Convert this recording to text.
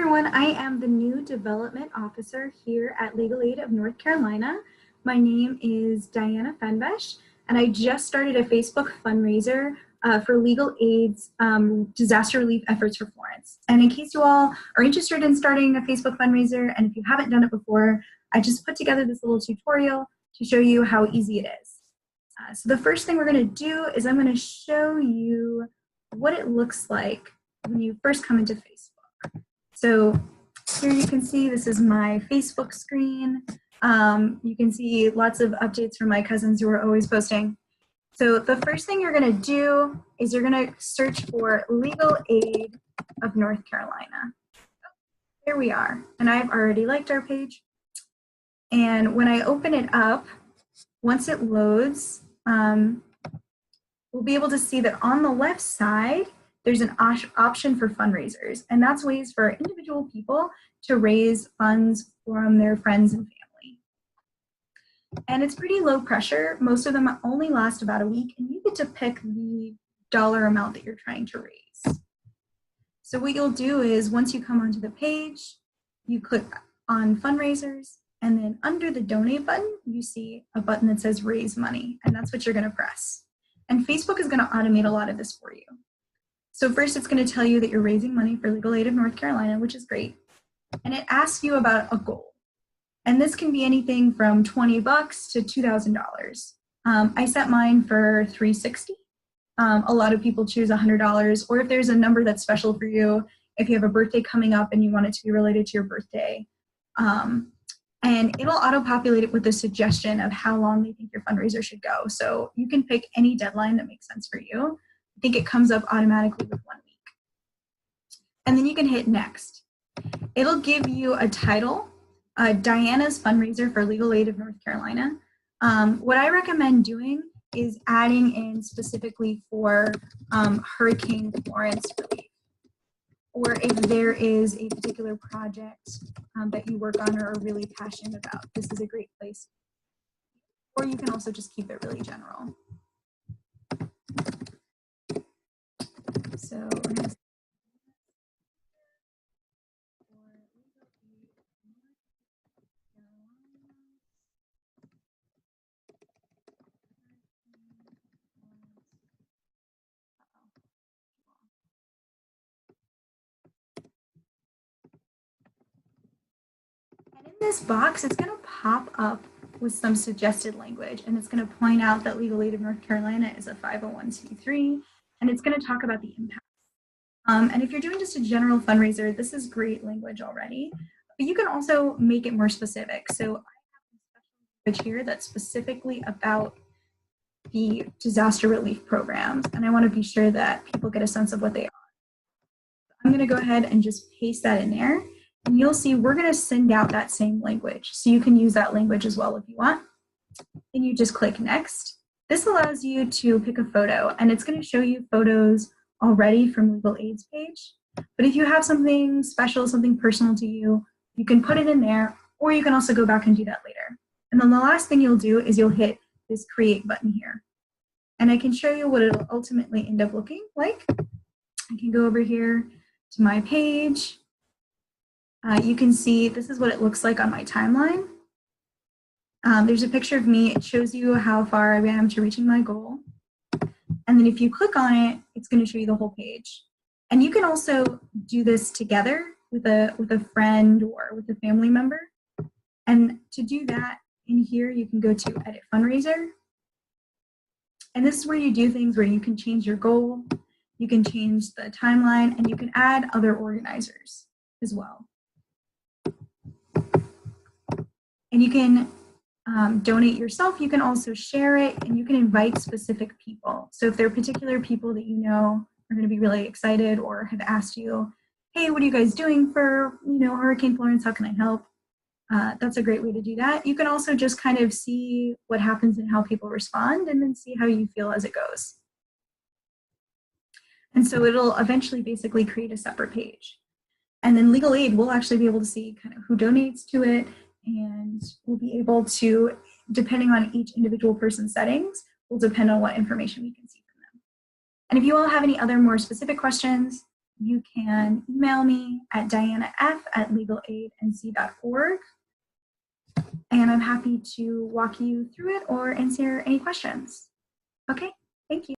everyone, I am the new development officer here at Legal Aid of North Carolina. My name is Diana Fenbesh, and I just started a Facebook fundraiser for Legal Aid's disaster relief efforts for Florence. And in case you all are interested in starting a Facebook fundraiser, and if you haven't done it before, I just put together this little tutorial to show you how easy it is. So the first thing we're going to do is I'm going to show you what it looks like when you first come into Facebook. So here you can see this is my Facebook screen. You can see lots of updates from my cousins who are always posting. So the first thing you're going to do is you're going to search for Legal Aid of North Carolina. Here we are, and I've already liked our page. And when I open it up, once it loads, we'll be able to see that on the left side, there's an option for fundraisers, and that's ways for individual people to raise funds from their friends and family. And it's pretty low pressure. Most of them only last about a week, and you get to pick the dollar amount that you're trying to raise. So what you'll do is once you come onto the page, you click on fundraisers, and then under the donate button, you see a button that says raise money, and that's what you're going to press. And Facebook is going to automate a lot of this for you. So first, it's going to tell you that you're raising money for Legal Aid of North Carolina, which is great. And it asks you about a goal. And this can be anything from $20 to $2,000. I set mine for $360. A lot of people choose $100, or if there's a number that's special for you, if you have a birthday coming up and you want it to be related to your birthday. And it'll auto-populate it with a suggestion of how long they think your fundraiser should go. So you can pick any deadline that makes sense for you. I think it comes up automatically with 1 week. And then you can hit next. It'll give you a title, Diana's fundraiser for Legal Aid of North Carolina. What I recommend doing is adding in specifically for Hurricane Florence relief. Or if there is a particular project that you work on or are really passionate about, this is a great place. Or you can also just keep it really general. So we're going to and in this box, it's going to pop up with some suggested language, and it's going to point out that Legal Aid of North Carolina is a 501c3, and it's going to talk about the impact. And if you're doing just a general fundraiser, this is great language already, but you can also make it more specific. So I have a special language here that's specifically about the disaster relief programs, and I want to be sure that people get a sense of what they are. I'm going to go ahead and just paste that in there, and you'll see we're going to send out that same language, so you can use that language as well if you want. Then you just click next. This allows you to pick a photo, and it's going to show you photos already from Legal Aid's page. But if you have something special, something personal to you, you can put it in there, or you can also go back and do that later. And then the last thing you'll do is you'll hit this create button here. And I can show you what it'll ultimately end up looking like. I can go over here to my page. You can see this is what it looks like on my timeline. There's a picture of me. It shows you how far I am to reaching my goal. And then if you click on it, it's going to show you the whole page. And you can also do this together with a friend or with a family member. And to do that, in here, you can go to Edit Fundraiser. And this is where you do things where you can change your goal, you can change the timeline, and you can add other organizers as well. And you can donate yourself. You can also share it, and you can invite specific people. So if there are particular people that you know are going to be really excited or have asked you, hey, what are you guys doing for Hurricane Florence? How can I help? That's a great way to do that. You can also just kind of see what happens and how people respond, and then see how you feel as it goes. And so it'll eventually basically create a separate page. And then Legal Aid will actually be able to see kind of who donates to it, and we'll be able to, depending on each individual person's settings, will depend on what information we can see from them. And if you all have any other more specific questions, you can email me at dianaf@legalaidnc.org, and I'm happy to walk you through it or answer any questions. Okay, thank you.